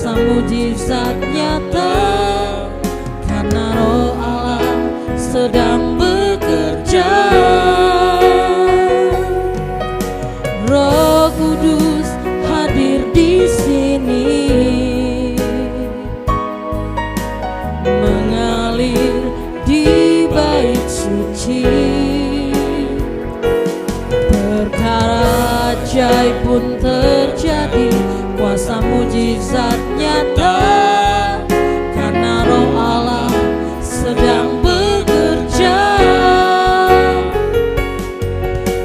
kuasa mujizat nyata, karena Roh Allah sedang bekerja. Roh Kudus hadir di sini, mengalir di bait suci. Perkara ajaib pun terjadi, kuasa mujizat nyata, karena Roh Allah sedang bekerja.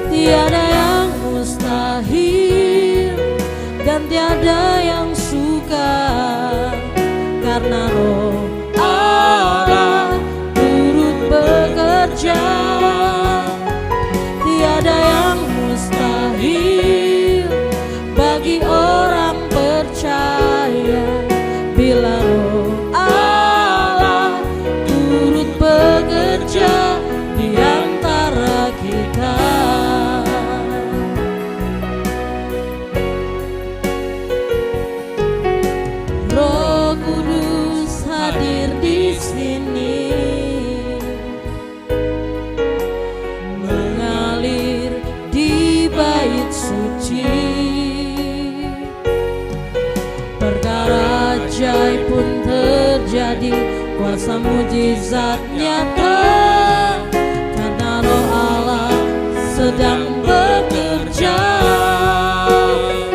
Tiada yang mustahil dan tiada yang sukar, karena Roh Allah turut bekerja. Tiada yang mustahil bagi orang percaya, bila Roh Allah turut bekerja di antara kita. Roh Kudus hadir di sini, mengalir di bait suci. Perkara ajaib pun terjadi, kuasa mujizat nyata, karena Roh Allah sedang bekerja.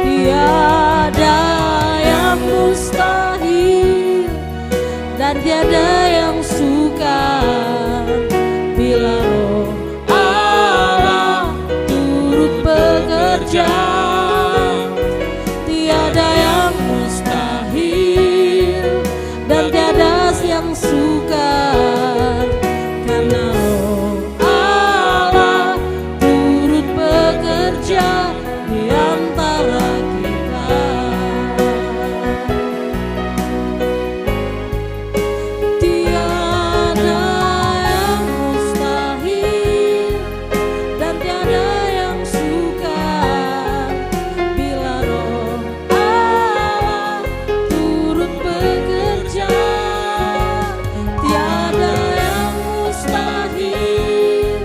Tiada yang mustahil dan tiada yang sukar, bila Roh Allah turut bekerja. Tiada yang mustahil dan tiada yang sukar, karena Roh Allah turut bekerja di antara kita. Tiada yang mustahil dan tiada yang sukar, bila Roh Allah turut bekerja. Tiada yang mustahil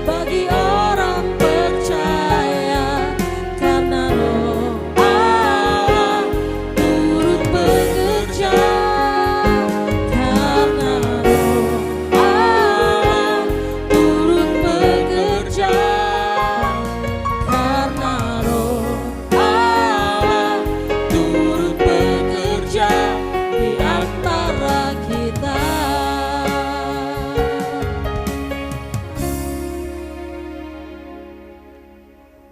bagi orang percaya, karena Roh Allah turut bekerja. Karena Roh Allah turut bekerja. Karena Roh Allah turut bekerja di antara kita.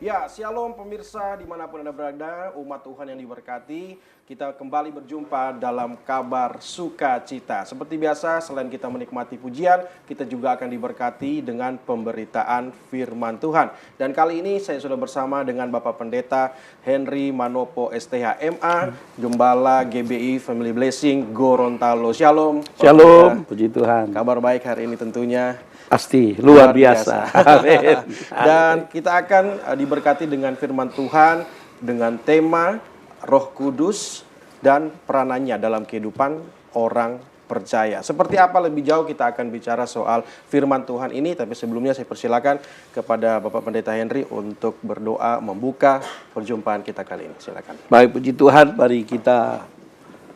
Ya, shalom pemirsa dimanapun Anda berada, umat Tuhan yang diberkati. Kita kembali berjumpa dalam kabar sukacita. Seperti biasa, selain kita menikmati pujian, kita juga akan diberkati dengan pemberitaan firman Tuhan. Dan kali ini saya sudah bersama dengan Bapak Pendeta Henry Manopo STH MA, Gembala GBI Family Blessing Gorontalo. Shalom. Shalom, puji Tuhan. Kabar baik hari ini tentunya. Pasti, luar biasa. Amin. Dan kita akan diberkati dengan firman Tuhan dengan tema Roh Kudus dan peranannya dalam kehidupan orang percaya. Seperti apa lebih jauh kita akan bicara soal firman Tuhan ini, tapi sebelumnya saya persilakan kepada Bapak Pendeta Henry untuk berdoa membuka perjumpaan kita kali ini. Silakan. Baik, puji Tuhan, mari kita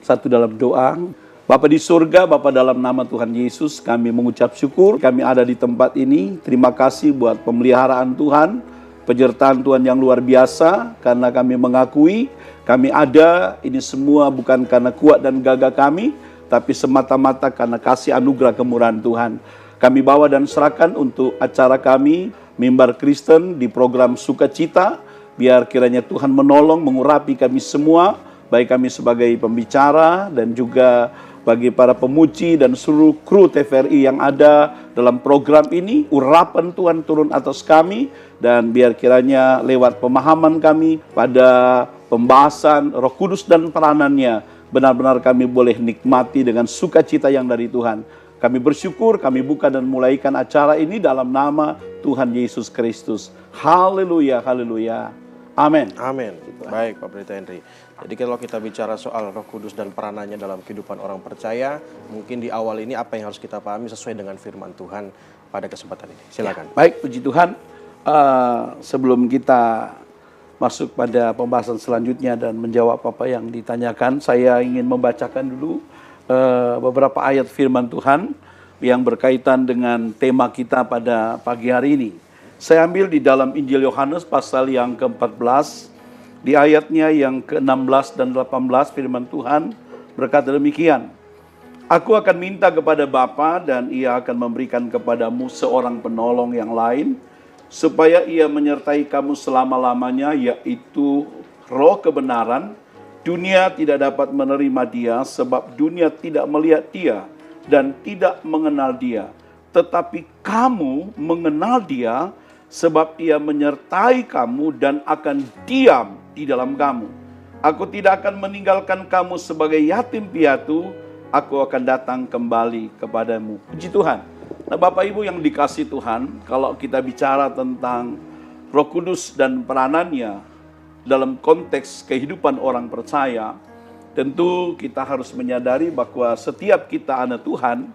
satu dalam doa. Bapa di surga, Bapa dalam nama Tuhan Yesus, kami mengucap syukur kami ada di tempat ini. Terima kasih buat pemeliharaan Tuhan, penyertaan Tuhan yang luar biasa, karena kami mengakui kami ada ini semua bukan karena kuat dan gagah kami, tapi semata-mata karena kasih anugerah kemurahan Tuhan. Kami bawa dan serahkan untuk acara kami, Mimbar Kristen di program Sukacita, biar kiranya Tuhan menolong, mengurapi kami semua, baik kami sebagai pembicara dan juga bagi para pemuji dan seluruh kru TVRI yang ada dalam program ini. Urapan Tuhan turun atas kami, dan biar kiranya lewat pemahaman kami pada pembahasan Roh Kudus dan peranannya, benar-benar kami boleh nikmati dengan sukacita yang dari Tuhan. Kami bersyukur, kami buka dan mulaikan acara ini dalam nama Tuhan Yesus Kristus. Haleluya, haleluya. Amin. Amin. Baik Pak Pendeta Henry. Jadi kalau kita bicara soal Roh Kudus dan peranannya dalam kehidupan orang percaya, mungkin di awal ini apa yang harus kita pahami sesuai dengan firman Tuhan pada kesempatan ini. Silakan. Baik, puji Tuhan. Sebelum kita masuk pada pembahasan selanjutnya dan menjawab apa yang ditanyakan, saya ingin membacakan dulu beberapa ayat firman Tuhan yang berkaitan dengan tema kita pada pagi hari ini. Saya ambil di dalam Injil Yohanes pasal yang ke-14, di ayatnya yang ke-16 dan 18 firman Tuhan berkata demikian. Aku akan minta kepada Bapa dan Ia akan memberikan kepadamu seorang penolong yang lain, supaya Ia menyertai kamu selama-lamanya, yaitu Roh kebenaran. Dunia tidak dapat menerima Dia, sebab dunia tidak melihat Dia dan tidak mengenal Dia. Tetapi kamu mengenal Dia, sebab Ia menyertai kamu dan akan diam di dalam kamu. Aku tidak akan meninggalkan kamu sebagai yatim piatu, aku akan datang kembali kepadamu. Puji Tuhan. Nah, Bapak Ibu yang dikasih Tuhan, kalau kita bicara tentang Roh Kudus dan peranannya dalam konteks kehidupan orang percaya, tentu kita harus menyadari bahwa setiap kita anak Tuhan,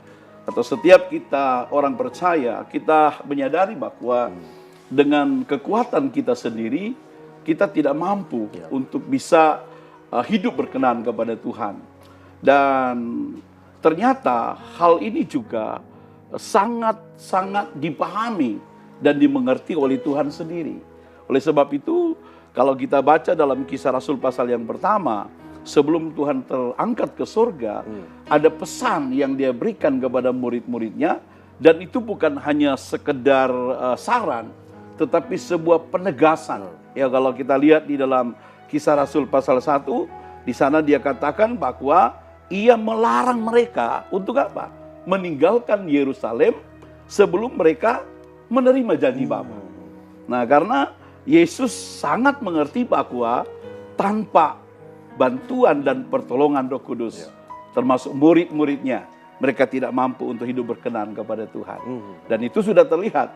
atau setiap kita orang percaya, kita menyadari bahwa dengan kekuatan kita sendiri, kita tidak mampu untuk bisa hidup berkenan kepada Tuhan. Dan ternyata hal ini juga sangat-sangat dipahami dan dimengerti oleh Tuhan sendiri. Oleh sebab itu, kalau kita baca dalam Kisah Rasul pasal yang pertama, sebelum Tuhan terangkat ke surga, ada pesan yang Dia berikan kepada murid-muridnya, dan itu bukan hanya sekedar saran, tetapi sebuah penegasan. Ya, kalau kita lihat di dalam Kisah Rasul pasal 1, di sana Dia katakan bahwa Ia melarang mereka untuk apa? Meninggalkan Yerusalem sebelum mereka menerima janji Bapa. Nah, karena Yesus sangat mengerti bahwa tanpa bantuan dan pertolongan Roh Kudus, termasuk murid-muridnya, mereka tidak mampu untuk hidup berkenan kepada Tuhan. Dan itu sudah terlihat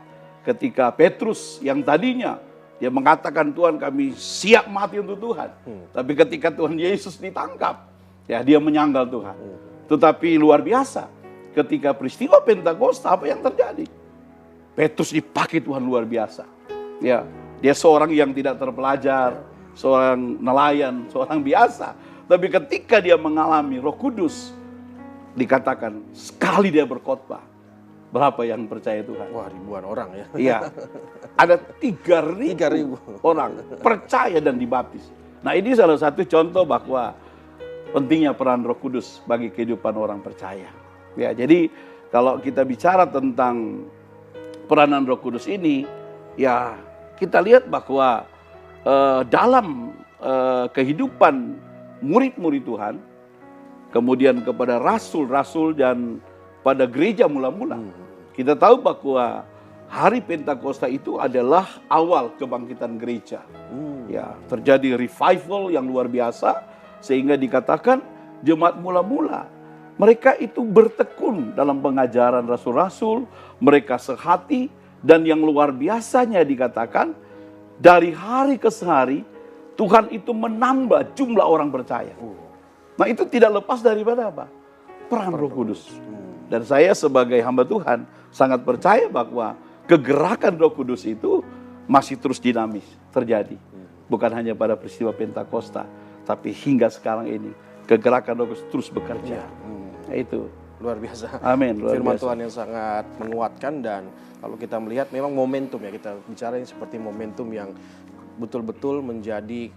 ketika Petrus yang tadinya dia mengatakan, Tuhan, kami siap mati untuk Tuhan. Tapi ketika Tuhan Yesus ditangkap, ya dia menyangkal Tuhan. Tetapi luar biasa, ketika peristiwa Pentakosta, apa yang terjadi? Petrus dipakai Tuhan luar biasa. Ya, dia seorang yang tidak terpelajar, seorang nelayan, seorang biasa. Tapi ketika dia mengalami Roh Kudus, dikatakan sekali dia berkhotbah, berapa yang percaya Tuhan? Wah, ribuan orang ya. Iya. Ada 3.000 orang percaya dan dibaptis. Nah, ini salah satu contoh bahwa pentingnya peran Roh Kudus bagi kehidupan orang percaya. Ya, jadi kalau kita bicara tentang peranan Roh Kudus ini, ya kita lihat bahwa dalam kehidupan murid-murid Tuhan, kemudian kepada rasul-rasul dan pada gereja mula-mula, kita tahu bahwa hari Pentakosta itu adalah awal kebangkitan gereja. Ya, terjadi revival yang luar biasa sehingga dikatakan jemaat mula-mula mereka itu bertekun dalam pengajaran rasul-rasul, mereka sehati, dan yang luar biasanya dikatakan dari hari ke hari Tuhan itu menambah jumlah orang percaya. Nah, itu tidak lepas daripada apa? Peran Roh Kudus. Dan saya sebagai hamba Tuhan sangat percaya bahwa kegerakan Roh Kudus itu masih terus dinamis terjadi. Bukan hanya pada peristiwa Pentakosta, tapi hingga sekarang ini kegerakan Roh Kudus terus bekerja. Itu luar biasa. Amin. Firman Tuhan yang sangat menguatkan, dan kalau kita melihat memang momentum ya, kita bicara ini seperti momentum yang betul-betul menjadi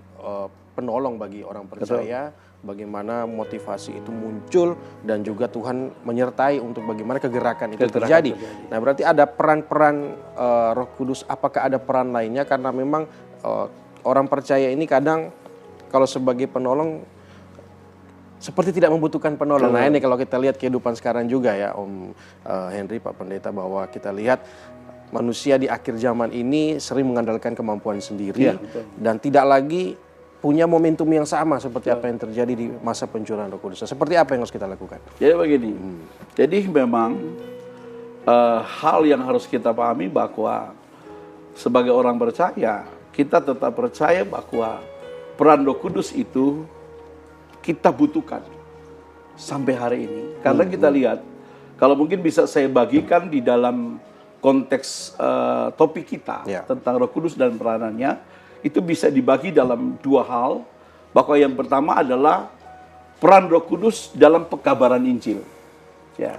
penolong bagi orang percaya. Betul. Bagaimana motivasi itu muncul dan juga Tuhan menyertai untuk bagaimana kegerakan itu terjadi. Nah, berarti ada peran-peran Roh Kudus. Apakah ada peran lainnya? Karena memang orang percaya ini kadang kalau sebagai penolong seperti tidak membutuhkan penolong. Nah, ini kalau kita lihat kehidupan sekarang juga ya, Om Henry, Pak Pendeta, bahwa kita lihat manusia di akhir zaman ini sering mengandalkan kemampuan sendiri dan tidak lagi punya momentum yang sama seperti apa yang terjadi di masa pencurahan Roh Kudus. Seperti apa yang harus kita lakukan? Jadi begini, jadi memang hal yang harus kita pahami bahwa sebagai orang percaya kita tetap percaya bahwa peran Roh Kudus itu kita butuhkan sampai hari ini. Karena kita lihat, kalau mungkin bisa saya bagikan di dalam konteks topik kita tentang Roh Kudus dan peranannya, itu bisa dibagi dalam dua hal. Bahwa yang pertama adalah peran Roh Kudus dalam pekabaran Injil. Ya.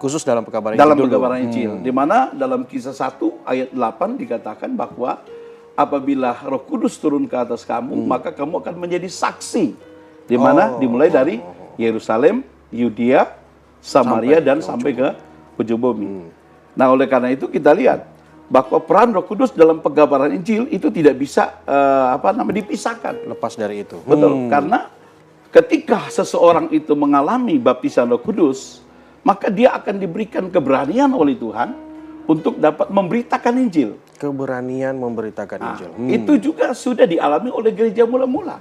Khusus dalam pekabaran Dalam Injil pekabaran Injil. Di mana dalam Kisah 1 ayat 8 dikatakan bahwa apabila Roh Kudus turun ke atas kamu, maka kamu akan menjadi saksi. Di mana dimulai dari Yerusalem, Yudea, Samaria dan sampai ke ujung bumi. Nah, oleh karena itu kita lihat bahwa peran Roh Kudus dalam pekabaran Injil itu tidak bisa dipisahkan. Lepas dari itu. Betul, karena ketika seseorang itu mengalami baptisan Roh Kudus, maka dia akan diberikan keberanian oleh Tuhan untuk dapat memberitakan Injil. Keberanian memberitakan Injil. Itu juga sudah dialami oleh gereja mula-mula.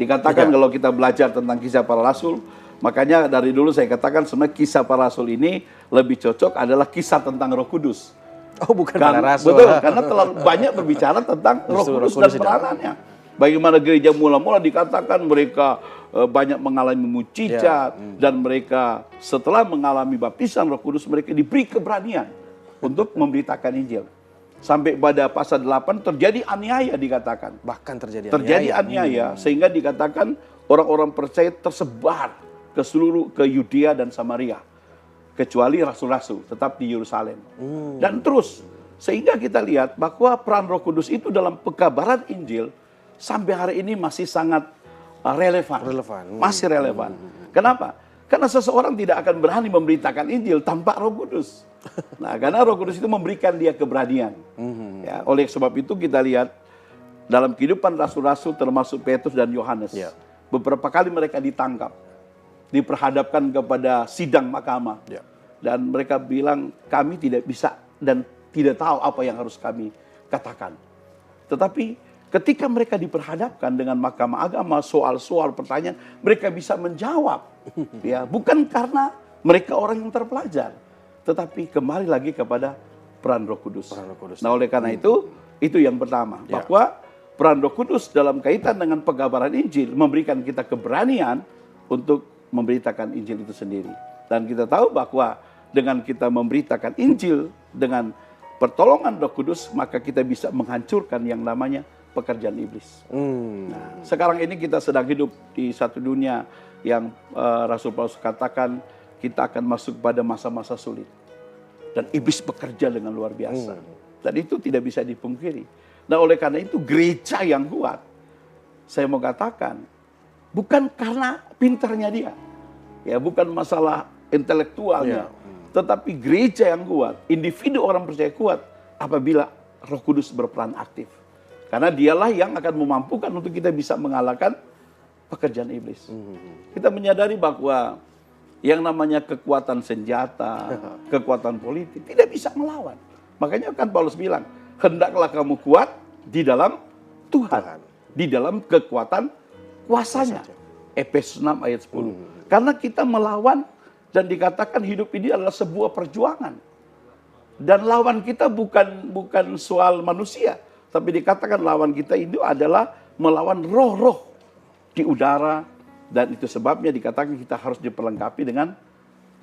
Dikatakan kalau kita belajar tentang kisah para rasul, makanya dari dulu saya katakan sebenarnya kisah para rasul ini lebih cocok adalah kisah tentang Roh Kudus. Oh, bukan para rasul. Betul, karena terlalu banyak berbicara tentang Roh Kudus dan peranannya. Bagaimana gereja mula-mula dikatakan mereka banyak mengalami mujizat dan mereka setelah mengalami baptisan Roh Kudus mereka diberi keberanian untuk memberitakan Injil. Sampai pada pasal 8 terjadi aniaya dikatakan. Bahkan terjadi aniaya sehingga dikatakan orang-orang percaya tersebar ke Yudea dan Samaria. Kecuali rasul-rasul tetap di Yerusalem. Dan terus sehingga kita lihat bahwa peran Roh Kudus itu dalam pekabaran Injil sampai hari ini masih sangat relevan. Masih relevan. Kenapa? Karena seseorang tidak akan berani memberitakan Injil tanpa Roh Kudus. Nah, karena Roh Kudus itu memberikan dia keberanian. Ya, oleh sebab itu kita lihat dalam kehidupan rasul-rasul termasuk Petrus dan Yohanes. Beberapa kali mereka ditangkap, diperhadapkan kepada sidang mahkamah. Dan mereka bilang kami tidak bisa dan tidak tahu apa yang harus kami katakan. Tetapi ketika mereka diperhadapkan dengan mahkamah agama soal-soal pertanyaan, mereka bisa menjawab. Ya, bukan karena mereka orang yang terpelajar, tetapi kembali lagi kepada peran Roh Kudus. Nah, oleh karena itu yang pertama, bahwa peran Roh Kudus dalam kaitan dengan pengabaran Injil memberikan kita keberanian untuk memberitakan Injil itu sendiri. Dan kita tahu bahwa dengan kita memberitakan Injil dengan pertolongan Roh Kudus, maka kita bisa menghancurkan yang namanya pekerjaan iblis. Nah, sekarang ini kita sedang hidup di satu dunia yang Rasul Paulus katakan kita akan masuk pada masa-masa sulit. Dan iblis bekerja dengan luar biasa. Dan itu tidak bisa dipungkiri. Nah, oleh karena itu gereja yang kuat, saya mau katakan, bukan karena pintarnya dia. Ya, bukan masalah intelektualnya. Tetapi gereja yang kuat, individu orang percaya kuat apabila Roh Kudus berperan aktif. Karena dialah yang akan memampukan untuk kita bisa mengalahkan pekerjaan iblis. Kita menyadari bahwa yang namanya kekuatan senjata, kekuatan politik tidak bisa melawan. Makanya kan Paulus bilang, hendaklah kamu kuat di dalam Tuhan. Di dalam kekuatan kuasanya. Efesus 6 ayat 10. Karena kita melawan dan dikatakan hidup ini adalah sebuah perjuangan. Dan lawan kita bukan soal manusia. Tapi dikatakan lawan kita itu adalah melawan roh-roh di udara. Dan itu sebabnya dikatakan kita harus diperlengkapi dengan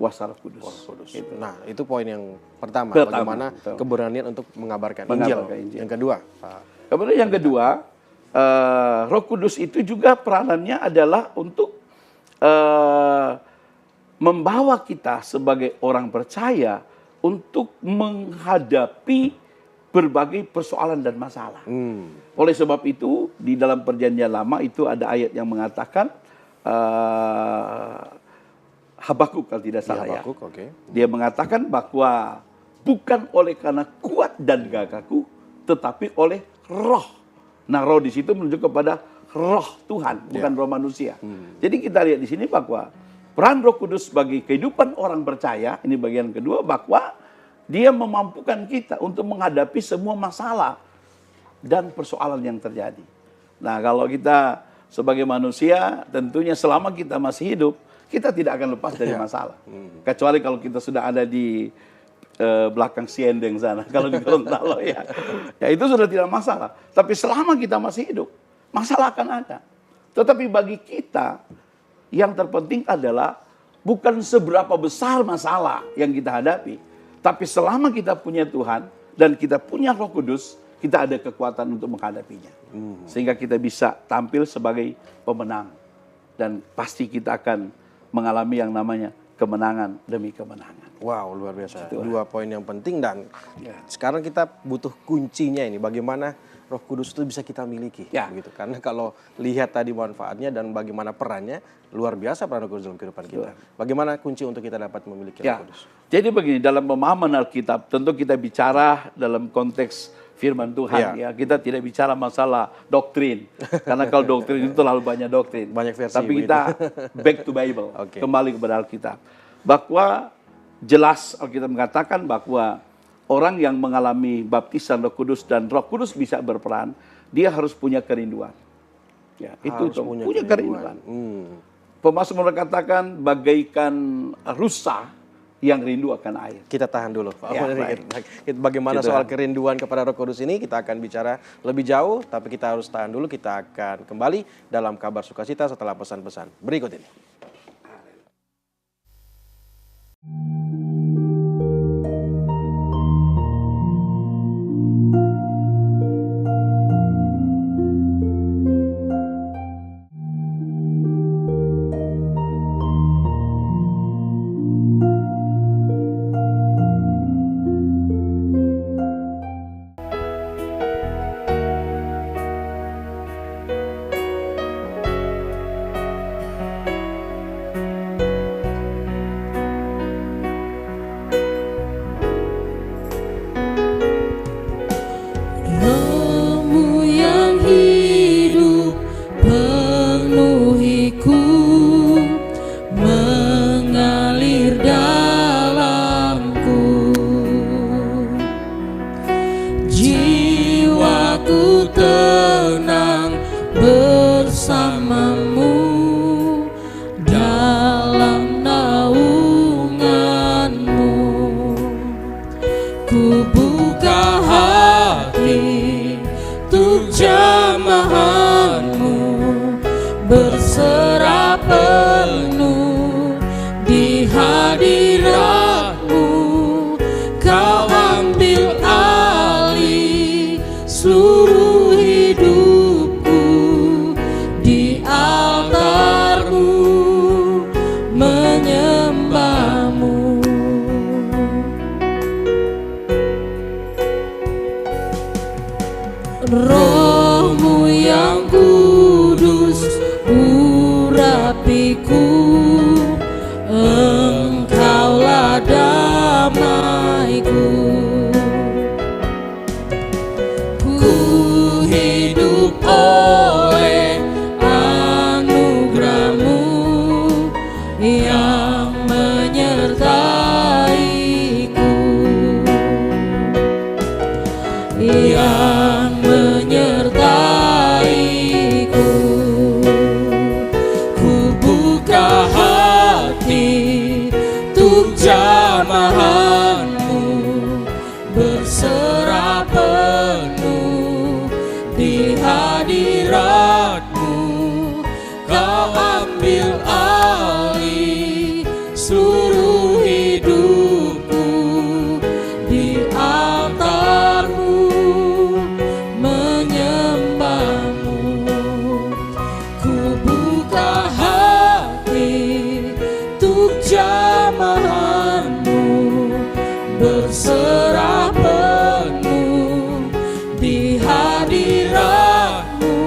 kuasa Roh Kudus. Itu. Nah, itu poin yang pertama. Bagaimana keberanian untuk mengabarkan Injil. Yang kedua. Kemudian yang kedua, Roh Kudus itu juga peranannya adalah untuk membawa kita sebagai orang percaya untuk menghadapi berbagai persoalan dan masalah. Oleh sebab itu, di dalam Perjanjian Lama itu ada ayat yang mengatakan Habakuk kalau tidak salah ya. Dia mengatakan bahwa bukan oleh karena kuat dan gagahku, tetapi oleh roh. Nah, roh di situ menunjuk kepada roh Tuhan, bukan roh manusia. Jadi kita lihat di sini bahwa peran Roh Kudus bagi kehidupan orang percaya, ini bagian kedua, bahwa dia memampukan kita untuk menghadapi semua masalah dan persoalan yang terjadi. Nah, kalau kita sebagai manusia, tentunya selama kita masih hidup, kita tidak akan lepas dari masalah. Kecuali kalau kita sudah ada di belakang siendeng sana, kalau di Gorontalo ya. Ya itu sudah tidak masalah. Tapi selama kita masih hidup, masalah akan ada. Tetapi bagi kita, yang terpenting adalah bukan seberapa besar masalah yang kita hadapi. Tapi selama kita punya Tuhan dan kita punya Roh Kudus, kita ada kekuatan untuk menghadapinya. Sehingga kita bisa tampil sebagai pemenang. Dan pasti kita akan mengalami yang namanya kemenangan demi kemenangan. Wow, luar biasa. Dua poin yang penting dan sekarang kita butuh kuncinya ini. Bagaimana Roh Kudus itu bisa kita miliki. Begitu. Karena kalau lihat tadi manfaatnya dan bagaimana perannya, luar biasa peran Roh Kudus dalam kehidupan kita. Bagaimana kunci untuk kita dapat memiliki Roh Kudus? Jadi begini, dalam pemahaman Alkitab, tentu kita bicara dalam konteks firman Tuhan. Ya, kita tidak bicara masalah doktrin. Karena kalau doktrin itu terlalu banyak doktrin. Banyak versi. Tapi kita back to Bible. Kembali kepada Alkitab. Bahwa jelas Alkitab mengatakan bahwa orang yang mengalami baptisan Roh Kudus dan Roh Kudus bisa berperan, dia harus punya kerinduan. Ya, itu punya kerinduan. Pemazmur mengatakan bagaikan rusa yang rindu akan air. Kita tahan dulu. Bagaimana soal kerinduan kepada Roh Kudus ini kita akan bicara lebih jauh, tapi kita harus tahan dulu. Kita akan kembali dalam Kabar Sukacita setelah pesan-pesan berikut ini. Roh-Mu yang hidup penuhiku, mengalir dalamku. Jiwaku tenang bersamamu dalam naunganmu. Ku buka hati untuk jamahanmu, berserah penuh di hadiratmu. Kau ambil alih seluruh hidupku, di altarmu menyembahmu. Roh-Mu yang kudus urapiku, Engkaulah damaiku. Ku hidup oleh anugerah-Mu yang menyertaiku, yang menyertaiku. Ku buka hati untuk jamahanmu, berserah penuh di hadiratmu. Kau ambil alih seluruh hidupku, di altarmu menyembahmu. Ku buka hati untuk jamahanmu, berserah penuh di hadiratmu.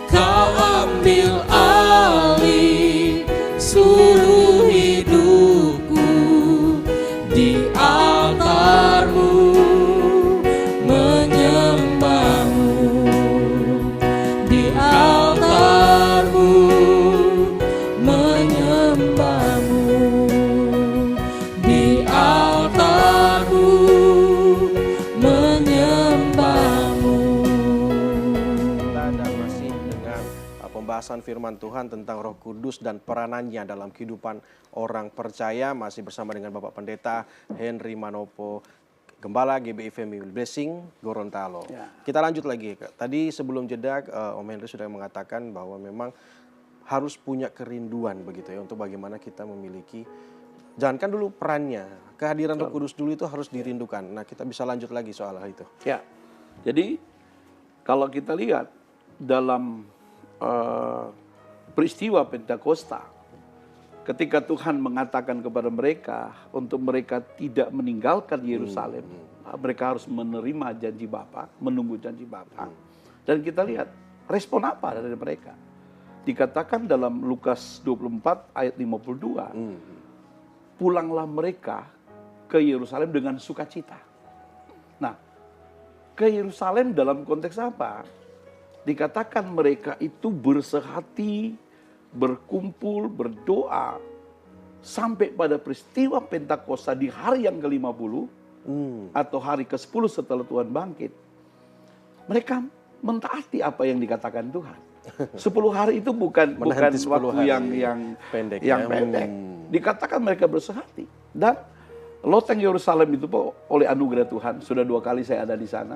Kau ambil alih seluruh hidupku, di altarmu menyembahmu, di altarmu menyembahmu, di altarmu menyembahmu. Kita ada masih dengan pembahasan pembahasan firman Tuhan tentang Roh Kudus dan peranannya dalam kehidupan orang percaya. Masih bersama dengan Bapak Pendeta Henry Manopo, Gembala GBI Family Blessing Gorontalo. Ya. Kita lanjut lagi. Tadi sebelum jeda Om Henry sudah mengatakan bahwa memang harus punya kerinduan begitu ya untuk bagaimana kita memiliki, jangankan dulu perannya, kehadiran Roh Kudus dulu itu harus dirindukan. Nah, kita bisa lanjut lagi soal hal itu. Ya, jadi kalau kita lihat dalam peristiwa Pentakosta, ketika Tuhan mengatakan kepada mereka untuk mereka tidak meninggalkan Yerusalem, mereka harus menerima janji Bapa, menunggu janji Bapa. Dan kita lihat respon apa dari mereka. Dikatakan dalam Lukas 24 ayat 52, pulanglah mereka ke Yerusalem dengan sukacita. Nah, ke Yerusalem dalam konteks apa? Dikatakan mereka itu bersehati, berkumpul, berdoa, sampai pada peristiwa Pentakosta di hari yang ke-50, atau hari ke-10 setelah Tuhan bangkit. Mereka mentaati apa yang dikatakan Tuhan. 10 hari itu bukan waktu yang pendek. Dikatakan mereka bersehati. Dan loteng Yerusalem itu oleh anugerah Tuhan, sudah 2 kali saya ada di sana.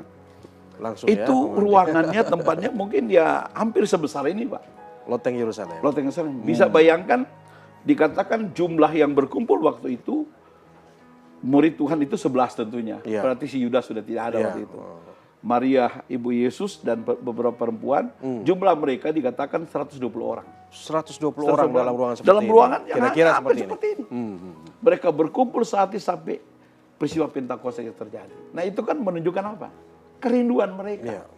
Langsung itu ya, ruangannya, tempatnya mungkin ya hampir sebesar ini, Pak. Loteng Yerusalem. Loteng Yerusalem. Bisa bayangkan, dikatakan jumlah yang berkumpul waktu itu, murid Tuhan itu 11 tentunya. Ya. Berarti si Yudas sudah tidak ada waktu itu. Maria, ibu Yesus, dan beberapa perempuan, jumlah mereka dikatakan 120 orang. 120 orang dalam ruangan seperti dalam ruangan ini. Kira-kira seperti ini. Mereka berkumpul sampai peristiwa Pentakosta yang terjadi. Nah, itu kan menunjukkan apa? Kerinduan mereka.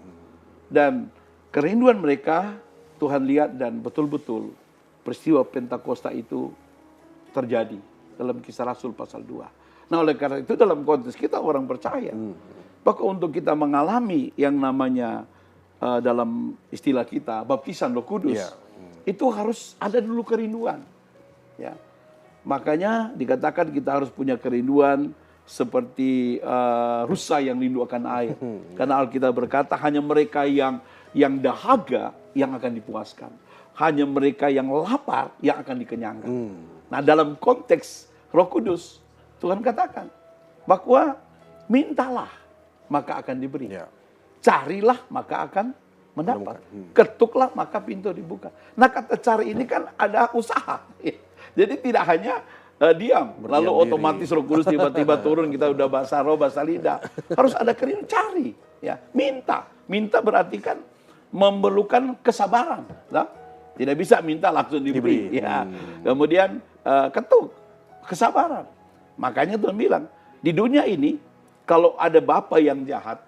Dan kerinduan mereka Tuhan lihat, dan betul-betul peristiwa Pentakosta itu terjadi dalam Kisah Rasul pasal 2. Nah, oleh karena itu dalam konteks kita orang percaya, maka untuk kita mengalami yang namanya dalam istilah kita baptisan Roh Kudus, itu harus ada dulu kerinduan. Ya. Makanya dikatakan kita harus punya kerinduan seperti rusa yang rindu akan air. Karena Alkitab berkata hanya mereka yang dahaga yang akan dipuaskan. Hanya mereka yang lapar yang akan dikenyangkan. Nah, dalam konteks Roh Kudus, Tuhan katakan bahwa mintalah maka akan diberi. Carilah maka akan mendapat. Ketuklah maka pintu dibuka. Nah, kata cari ini kan ada usaha. Jadi tidak hanya diam, lalu otomatis Roh Kudus tiba-tiba turun, kita udah bahasa roh, bahasa lidah. Harus ada kerinduan, cari, ya, minta. Minta berarti kan memerlukan kesabaran, nah? Tidak bisa minta langsung diberi. Ya. Kemudian ketuk, kesabaran. Makanya Tuhan bilang, di dunia ini kalau ada bapa yang jahat,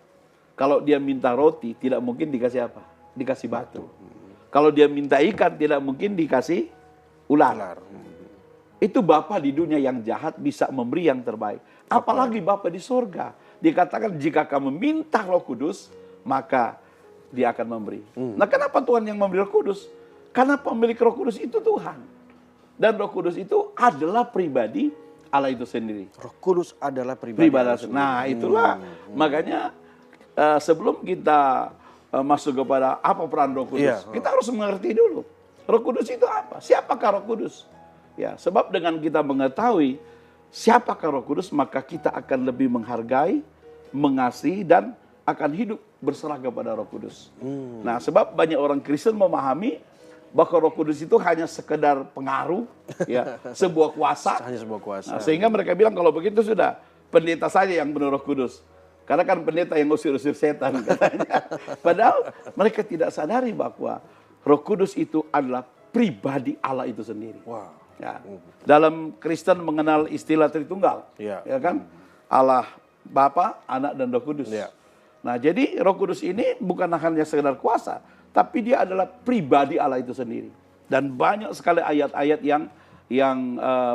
kalau dia minta roti tidak mungkin dikasih apa? Dikasih batu. Kalau dia minta ikan tidak mungkin dikasih ular. Itu Bapa di dunia yang jahat bisa memberi yang terbaik. Apalagi Bapa di surga. Dikatakan jika kamu minta Roh Kudus, maka dia akan memberi. Nah, kenapa Tuhan yang memberi Roh Kudus? Karena pemilik Roh Kudus itu Tuhan. Dan Roh Kudus itu adalah pribadi Allah itu sendiri. Roh Kudus adalah pribadi Allah sendiri. Nah, itulah makanya sebelum kita masuk kepada apa peran Roh Kudus, kita harus mengerti dulu. Roh Kudus itu apa? Siapakah Roh Kudus? Ya, sebab dengan kita mengetahui siapakah Roh Kudus, maka kita akan lebih menghargai, mengasihi, dan akan hidup berserah kepada Roh Kudus. Nah, sebab banyak orang Kristen memahami bahwa Roh Kudus itu hanya sekedar pengaruh, ya, sebuah kuasa. Hanya sebuah kuasa. Nah, sehingga mereka bilang kalau begitu sudah pendeta saja yang benar Roh Kudus. Karena kan pendeta yang usir-usir setan katanya. Padahal mereka tidak sadari bahwa Roh Kudus itu adalah pribadi Allah itu sendiri. Wow. Ya. Dalam Kristen mengenal istilah Tritunggal, ya kan? Allah Bapa, Anak, dan Roh Kudus. Ya. Nah, jadi Roh Kudus ini bukan hanya sekedar kuasa, tapi dia adalah pribadi Allah itu sendiri. Dan banyak sekali ayat-ayat yang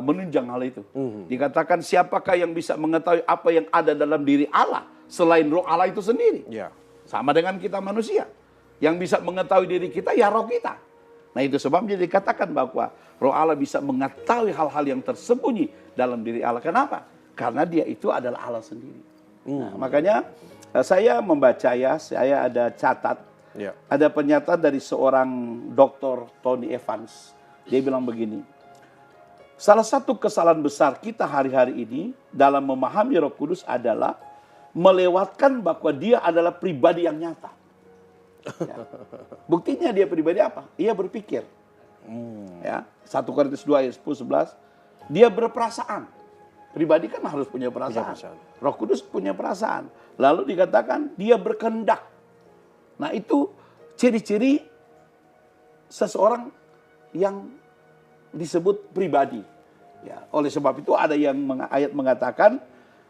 menunjang hal itu. Dikatakan siapakah yang bisa mengetahui apa yang ada dalam diri Allah selain Roh Allah itu sendiri? Ya. Sama dengan kita manusia. Yang bisa mengetahui diri kita ya roh kita. Nah, itu sebabnya dikatakan bahwa Roh Allah bisa mengetahui hal-hal yang tersembunyi dalam diri Allah. Kenapa? Karena dia itu adalah Allah sendiri. Nah, makanya saya membaca ya, saya ada catat Ya. Ada pernyataan dari seorang Dr. Tony Evans. Dia bilang begini, salah satu kesalahan besar kita hari-hari ini dalam memahami Roh Kudus adalah melewatkan bahwa dia adalah pribadi yang nyata. Ya. Buktinya dia pribadi apa? Ia berpikir. Ya, 1 Korintus 2 ayat 10-11, dia berperasaan. Pribadi kan harus punya perasaan. Roh Kudus punya perasaan. Lalu dikatakan dia berkehendak. Nah itu ciri-ciri seseorang yang disebut pribadi. Ya, oleh sebab itu ada yang ayat mengatakan,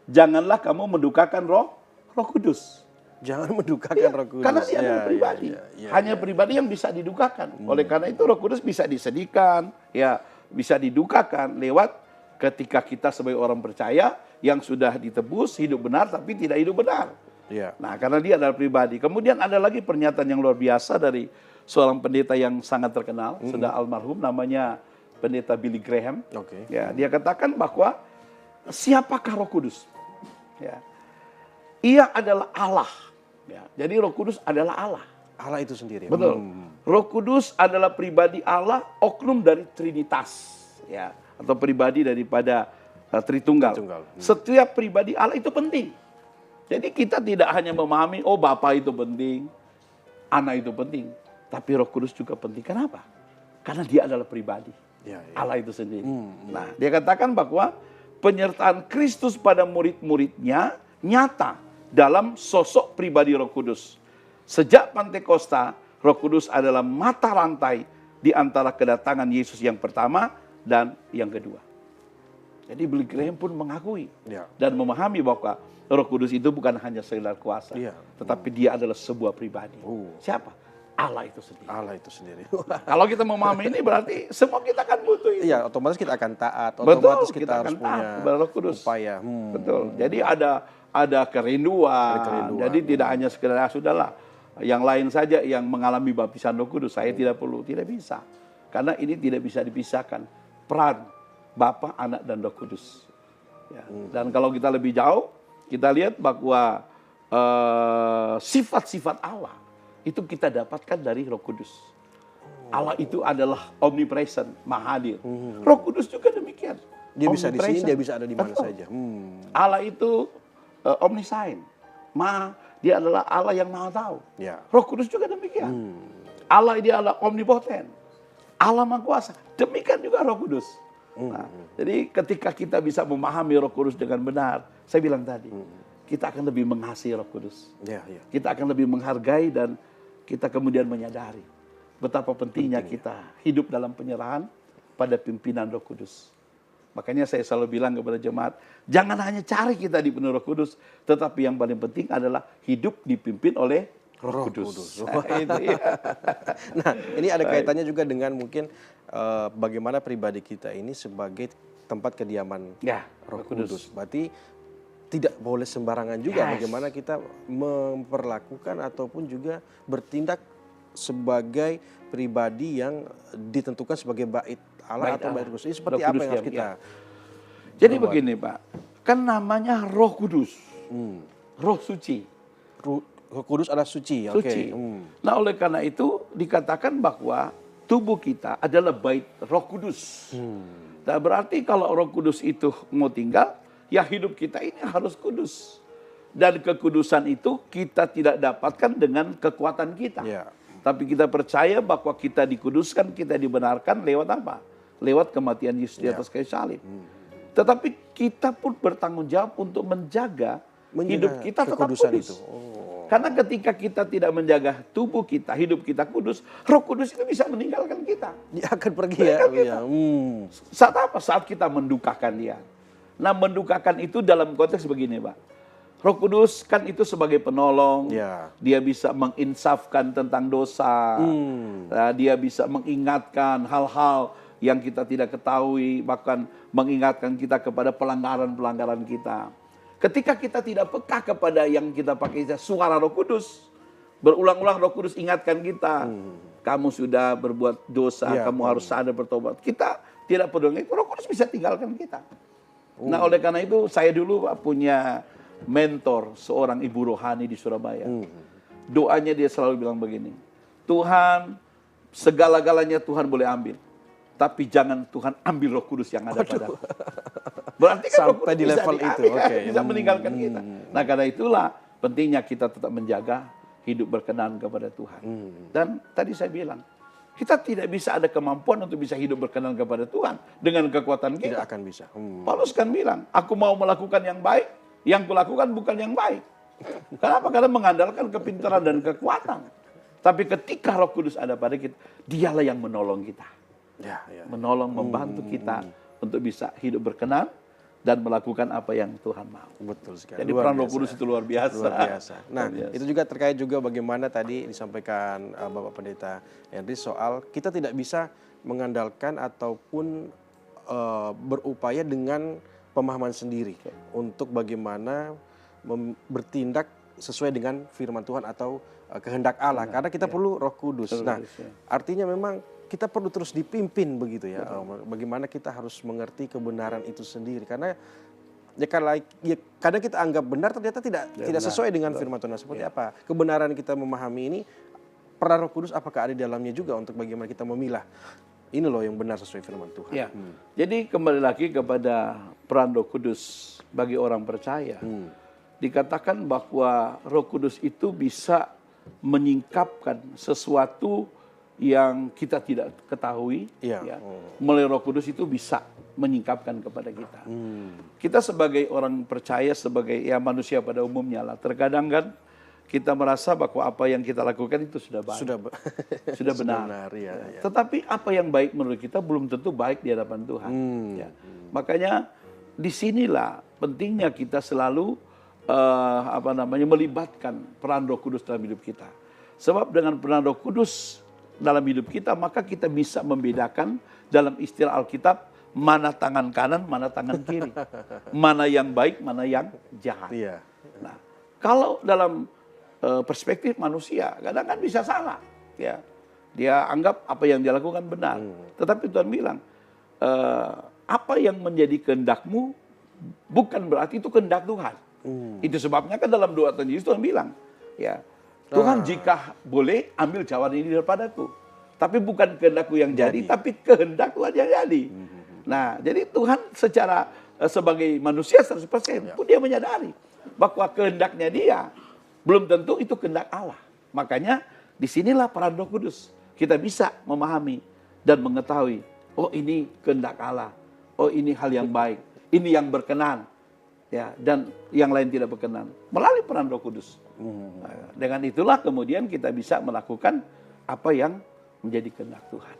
janganlah kamu mendukakan Roh Kudus. Jangan mendukakan Roh Kudus. Karena dia adalah pribadi. Hanya pribadi yang bisa didukakan. Oleh karena itu Roh Kudus bisa disedihkan, ya, bisa didukakan lewat ketika kita sebagai orang percaya yang sudah ditebus hidup benar tapi tidak hidup benar. Ya. Nah, karena dia adalah pribadi. Kemudian ada lagi pernyataan yang luar biasa dari seorang pendeta yang sangat terkenal, sudah almarhum, namanya pendeta Billy Graham. Oke. Ya, dia katakan bahwa siapakah Roh Kudus? Ya. Ia adalah Allah. Ya, jadi Roh Kudus adalah Allah. Allah itu sendiri. Betul. Roh Kudus adalah pribadi Allah, oknum dari Trinitas, ya, atau pribadi daripada Tritunggal. Setiap pribadi Allah itu penting. Jadi kita tidak hanya memahami, oh Bapa itu penting, Anak itu penting, tapi Roh Kudus juga penting. Kenapa? Karena dia adalah pribadi. Ya, ya. Allah itu sendiri. Nah, dia katakan bahwa penyertaan Kristus pada murid-muridnya nyata dalam sosok pribadi Roh Kudus. Sejak Pantekosta, Roh Kudus adalah mata rantai di antara kedatangan Yesus yang pertama dan yang kedua. Jadi Billy Graham pun mengakui dan memahami bahwa Roh Kudus itu bukan hanya sekedar kuasa, tetapi dia adalah sebuah pribadi. Siapa? Allah itu sendiri. Allah itu sendiri. Kalau kita memahami ini berarti semua kita akan butuh itu. Iya, otomatis kita akan taat, Betul, otomatis kita harus akan punya taat kepada Roh Kudus. upaya. Betul. Jadi ada kerinduan. Jadi tidak hanya sekedar sudahlah yang lain saja yang mengalami baptisan Roh Kudus, saya tidak perlu, tidak bisa. Karena ini tidak bisa dipisahkan. Peran Bapa, Anak dan Roh Kudus. Ya. Dan kalau kita lebih jauh, kita lihat bahwa sifat-sifat Allah itu kita dapatkan dari Roh Kudus. Allah itu adalah omnipresent, maha hadir. Roh Kudus juga demikian. Dia bisa di sini, dia bisa ada di mana saja. Allah itu omniscient, dia adalah Allah yang maha tahu. Ya. Roh Kudus juga demikian. Allah dia adalah omnipotent, Allah maha kuasa. Demikian juga Roh Kudus. Nah, jadi ketika kita bisa memahami Roh Kudus dengan benar, saya bilang tadi, kita akan lebih mengasihi Roh Kudus. Kita akan lebih menghargai dan kita kemudian menyadari betapa pentingnya kita hidup dalam penyerahan pada pimpinan Roh Kudus. Makanya saya selalu bilang kepada jemaat, jangan hanya cari kita dipenuhi Roh Kudus, tetapi yang paling penting adalah hidup dipimpin oleh Roh Kudus. Itu, ya. Nah, ini ada kaitannya juga dengan mungkin bagaimana pribadi kita ini sebagai tempat kediaman Roh Kudus. Berarti tidak boleh sembarangan juga bagaimana kita memperlakukan ataupun juga bertindak sebagai pribadi yang ditentukan sebagai bait Allah atau bait kudus. Ini seperti apa yang harus kita Jadi begini Pak, kan namanya Roh Kudus, Roh Suci. Roh Kudus adalah suci. Suci. Nah oleh karena itu dikatakan bahwa tubuh kita adalah bait Roh Kudus. Nah berarti kalau Roh Kudus itu mau tinggal, ya hidup kita ini harus kudus. Dan kekudusan itu kita tidak dapatkan dengan kekuatan kita. Tapi kita percaya bahwa kita dikuduskan, kita dibenarkan lewat apa? Lewat kematian Yesus di atas kayu salib. Tetapi kita pun bertanggung jawab untuk menjaga hidup kita tetap kudus. Karena ketika kita tidak menjaga tubuh kita, hidup kita kudus, Roh Kudus itu bisa meninggalkan kita. Dia akan pergi ya. Saat apa? Saat kita mendukakan dia. Nah mendukakan itu dalam konteks begini Pak. Roh Kudus kan itu sebagai penolong. Dia bisa menginsafkan tentang dosa. Nah, dia bisa mengingatkan hal-hal yang kita tidak ketahui. Bahkan mengingatkan kita kepada pelanggaran-pelanggaran kita. Ketika kita tidak peka kepada yang kita pakai suara Roh Kudus, berulang-ulang Roh Kudus ingatkan kita, kamu sudah berbuat dosa, kamu harus sadar bertobat. Kita tidak peduli, Roh Kudus bisa tinggalkan kita. Nah oleh karena itu saya dulu punya mentor, seorang ibu rohani di Surabaya. doanya dia selalu bilang begini, Tuhan, segala-galanya Tuhan boleh ambil, tapi jangan Tuhan ambil Roh Kudus yang ada padaku. Berarti kan Roh Sampai Kudus di bisa level diambil, itu, oke. bisa meninggalkan kita. Nah, karena itulah pentingnya kita tetap menjaga hidup berkenan kepada Tuhan. Dan tadi saya bilang, kita tidak bisa ada kemampuan untuk bisa hidup berkenan kepada Tuhan dengan kekuatan Tidak kita. akan bisa. Paulus kan bilang, aku mau melakukan yang baik, yang kulakukan bukan yang baik. Kenapa? Karena mengandalkan kepintaran dan kekuatan. Tapi ketika Roh Kudus ada pada kita, dialah yang menolong kita. Ya, ya. Menolong, membantu kita untuk bisa hidup berkenan dan melakukan apa yang Tuhan mau. Betul sekali. Jadi Luar peran Roh biasa. Kudus itu luar biasa. Luar biasa. Nah, Luar biasa. itu juga terkait juga bagaimana tadi disampaikan Bapak Pendeta Henry soal kita tidak bisa mengandalkan ataupun berupaya dengan pemahaman sendiri untuk bagaimana bertindak sesuai dengan firman Tuhan atau kehendak Allah. Karena kita perlu Roh Kudus. Nah, artinya memang kita perlu terus dipimpin begitu ya. Bagaimana kita harus mengerti kebenaran itu sendiri. Karena kadang kita anggap benar ternyata tidak sesuai dengan firman Tuhan. Seperti apa? Kebenaran kita memahami ini, peran Roh Kudus apakah ada di dalamnya juga untuk bagaimana kita memilah. Ini loh yang benar sesuai firman Tuhan. Ya. Jadi kembali lagi kepada peran Roh Kudus bagi orang percaya. Dikatakan bahwa Roh Kudus itu bisa menyingkapkan sesuatu yang kita tidak ketahui, ya. Melalui Roh Kudus itu bisa menyingkapkan kepada kita. Kita sebagai orang percaya, sebagai ya manusia pada umumnya lah, terkadang kan kita merasa bahwa apa yang kita lakukan itu sudah baik, sudah benar. Ya. Tetapi apa yang baik menurut kita belum tentu baik di hadapan Tuhan. Ya. Makanya disinilah pentingnya kita selalu melibatkan peran Roh Kudus dalam hidup kita. Sebab dengan peran Roh Kudus dalam hidup kita, maka kita bisa membedakan dalam istilah Alkitab, mana tangan kanan, mana tangan kiri. Mana yang baik, mana yang jahat. Iya. Nah, kalau dalam perspektif manusia, kadang kan bisa salah. Ya. Dia anggap apa yang dia lakukan benar. Tetapi Tuhan bilang, apa yang menjadi kehendakmu, bukan berarti itu kehendak Tuhan. Itu sebabnya kan dalam doa Tuhan Yesus Tuhan bilang, ya, Tuhan jika boleh ambil cawan ini daripadaku. Tapi bukan kehendakku yang jadi, tapi kehendak Tuhan yang jadi. Nah, jadi Tuhan secara sebagai manusia 100% pun dia menyadari bahwa kehendaknya dia belum tentu itu kehendak Allah. Makanya disinilah peran Roh Kudus. Kita bisa memahami dan mengetahui, oh ini kehendak Allah, oh ini hal yang baik, ini yang berkenan. Ya, dan yang lain tidak berkenan melalui peran Roh Kudus. Nah, dengan itulah kemudian kita bisa melakukan apa yang menjadi kehendak Tuhan.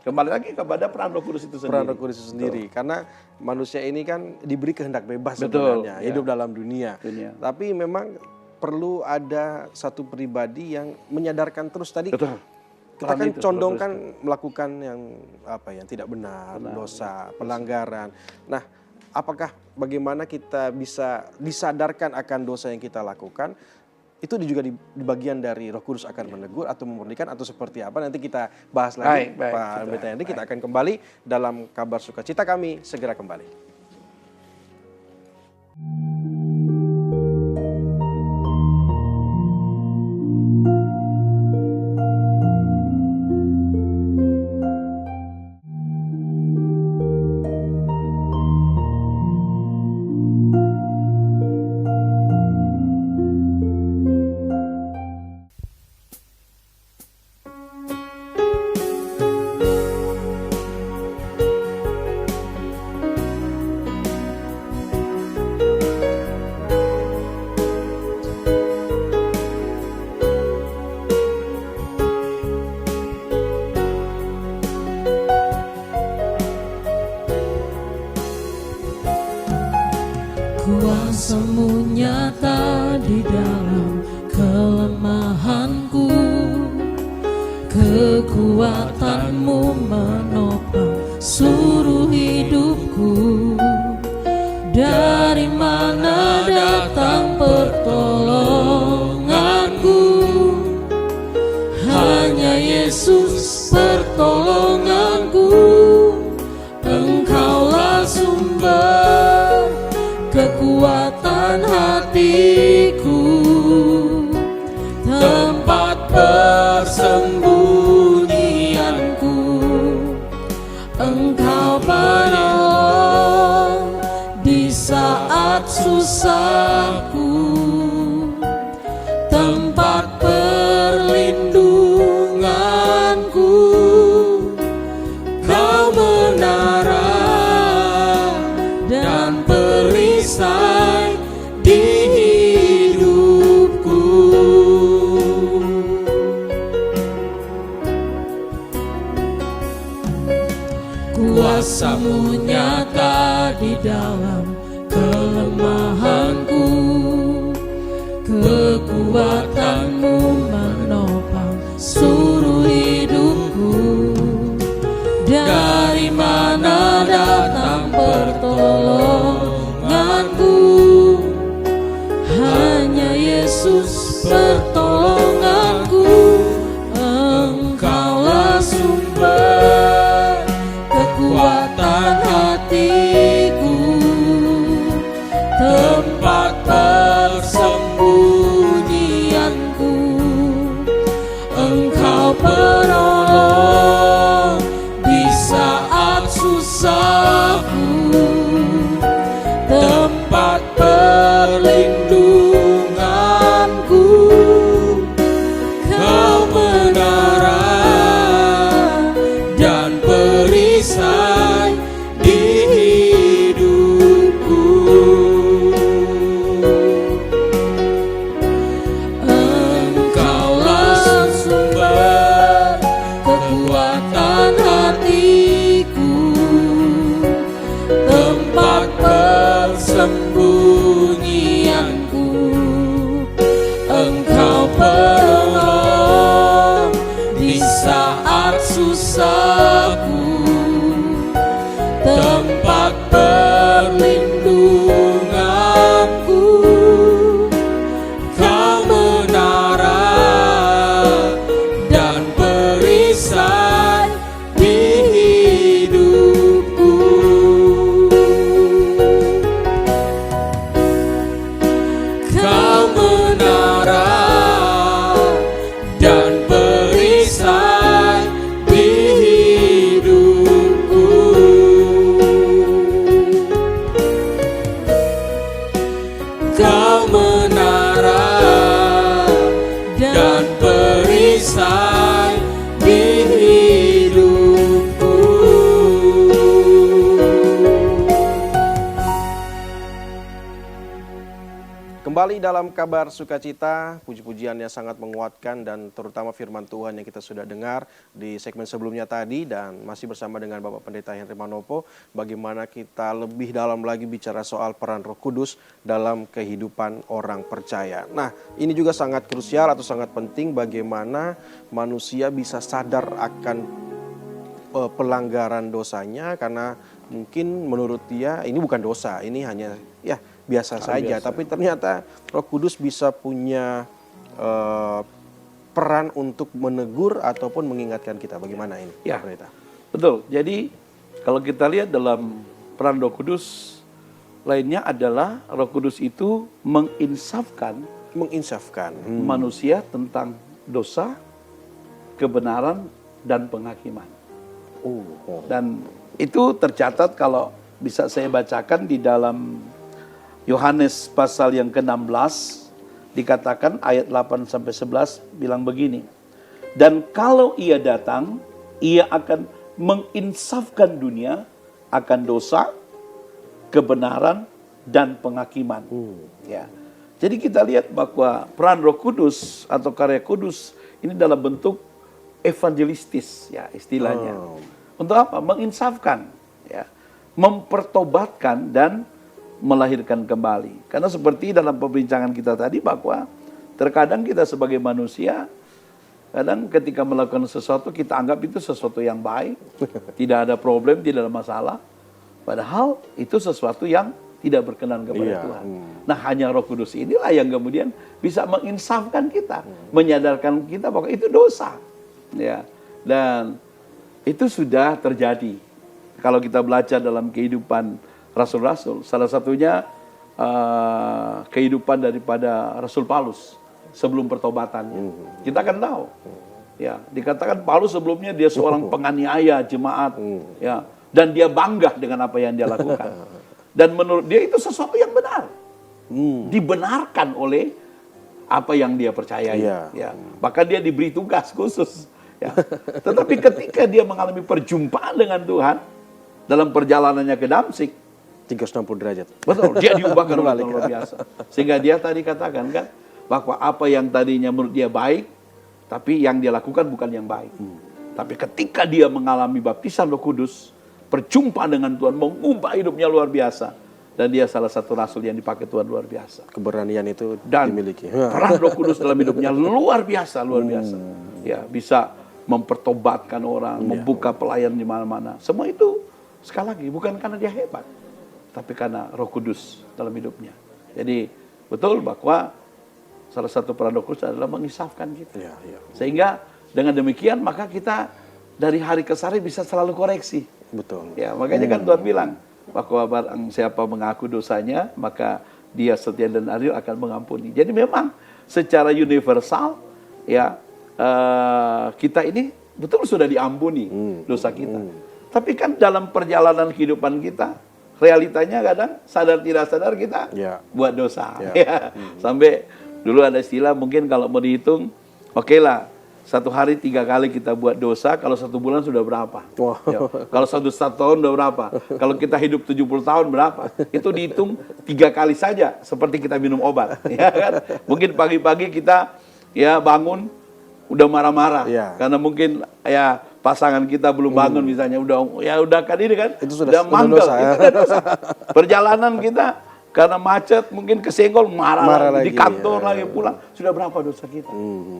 Kembali lagi kepada peran Roh Kudus itu sendiri. Peran Roh Kudus itu sendiri. Karena manusia ini kan diberi kehendak bebas sebenarnya, hidup dalam dunia. Tapi memang perlu ada satu pribadi yang menyadarkan terus tadi. Kita kan condongkan melakukan yang tidak benar, dosa, pelanggaran. Nah, apakah bagaimana kita bisa disadarkan akan dosa yang kita lakukan? Itu juga di bagian dari Roh Kudus akan menegur atau memurnikan atau seperti apa? Nanti kita bahas lagi, Pak Pendeta Henry. Kita akan kembali dalam Kabar Sukacita kami segera kembali. Kuasamu nyata di dalam kelemahanku, kekuatanmu menopang seluruh hidupku. Dari mana datang pertolonganku? Hanya Yesus pertolonganku. Engkaulah sumber kekuatan hatiku. tempat perlindunganku, Kau menara dan perisai di hidupku. Kuasa-Mu nyata di dalam kelemahanku, kekuatan-Mu menopang seluruh hidupku. Dari mana datang pertolonganku? Hanya Yesus pertolonganku. Engkaulah sumber kekuatan hatiku, tempat persembunyianku. Engkau penolong di saat susahku, tempat perlindunganku. Kau menara dan perisai di hidupku. Engkaulah sumber kekuatan hatiku, tempat persembunyianku. Engkau penolong di saat susahku, tempat perlindunganku. Kau menara dan perisai di hidupku. Kau menara dan perisai di hidupku. Kau menara dan perisai di hidupku. Kembali dalam kabar sukacita, puji-pujiannya sangat menguatkan dan terutama firman Tuhan yang kita sudah dengar di segmen sebelumnya tadi, dan masih bersama dengan Bapak Pendeta Henry Manopo, bagaimana kita lebih dalam lagi bicara soal peran Roh Kudus dalam kehidupan orang percaya. Nah, ini juga sangat krusial atau sangat penting bagaimana manusia bisa sadar akan pelanggaran dosanya, karena mungkin menurut dia ini bukan dosa, ini hanya biasa saja. Tapi ternyata Roh Kudus bisa punya peran untuk menegur ataupun mengingatkan kita. Bagaimana ini? Ya, Pendeta? betul. Jadi kalau kita lihat dalam peran Roh Kudus lainnya adalah Roh Kudus itu menginsafkan manusia tentang dosa, kebenaran, dan penghakiman. Dan itu tercatat kalau bisa saya bacakan di dalam Yohanes pasal yang ke-16, dikatakan ayat 8-11 bilang begini. Dan kalau ia datang, ia akan menginsafkan dunia akan dosa, kebenaran, dan penghakiman. Ya. Jadi kita lihat bahwa peran Roh Kudus atau karya kudus ini dalam bentuk evangelistis, ya istilahnya. Untuk apa? Menginsafkan, ya, mempertobatkan dan melahirkan kembali. Karena seperti dalam perbincangan kita tadi bahwa terkadang kita sebagai manusia, kadang ketika melakukan sesuatu kita anggap itu sesuatu yang baik, tidak ada problem, tidak ada masalah. Padahal itu sesuatu yang tidak berkenan kepada Tuhan. Nah, hanya Roh Kudus inilah yang kemudian bisa menginsafkan kita, menyadarkan kita bahwa itu dosa. Ya. Dan itu sudah terjadi. Kalau kita belajar dalam kehidupan rasul-rasul, salah satunya kehidupan daripada Rasul Paulus sebelum pertobatannya. Kita akan tahu, ya, dikatakan Paulus sebelumnya dia seorang penganiaya jemaat, ya, dan dia bangga dengan apa yang dia lakukan. Dan menurut dia itu sesuatu yang benar. dibenarkan oleh apa yang dia percayai. Iya. Ya. Bahkan dia diberi tugas khusus. Ya. Tetapi ketika dia mengalami perjumpaan dengan Tuhan dalam perjalanannya ke Damsyik, 360 derajat. betul, dia diubahkan oleh Berbalik. Tuhan luar biasa. Sehingga dia tadi katakan kan, bahwa apa yang tadinya menurut dia baik, tapi yang dia lakukan bukan yang baik. Tapi ketika dia mengalami baptisan Roh Kudus, perjumpaan dengan Tuhan, mengubah hidupnya luar biasa. Dan dia salah satu rasul yang dipakai Tuhan luar biasa. Keberanian itu Dan dimiliki. peran Roh Kudus dalam hidupnya luar biasa, luar biasa. Ya, bisa mempertobatkan orang, membuka pelayan di mana-mana. Semua itu sekali lagi bukan karena dia hebat, tapi karena Roh Kudus dalam hidupnya. Jadi betul bahwa salah satu peran Roh Kudus adalah mengisafkan kita. Iya, iya. Sehingga dengan demikian maka kita dari hari ke hari bisa selalu koreksi. Betul. Ya, makanya kan Tuhan bilang bahwa barang siapa mengaku dosanya, maka dia setia dan adil akan mengampuni. Jadi memang secara universal ya kita ini betul sudah diampuni dosa kita. Tapi kan dalam perjalanan kehidupan kita, realitanya kadang sadar tidak sadar kita buat dosa. Ya. Sampai dulu ada istilah mungkin kalau mau dihitung, oke lah, satu hari 3 kali kita buat dosa, kalau 1 bulan sudah berapa? Ya. Kalau 1 tahun sudah berapa? Kalau kita hidup 70 tahun berapa? Itu dihitung 3 kali saja, seperti kita minum obat. Ya kan? Mungkin pagi-pagi kita ya bangun, udah marah-marah. Karena mungkin ya pasangan kita belum bangun misalnya, udah kan ini kan, itu sudah manggel, dosa, itu udah dosa. Perjalanan kita karena macet, mungkin kesenggol, marah lagi, di kantor lagi pulang, sudah berapa dosa kita?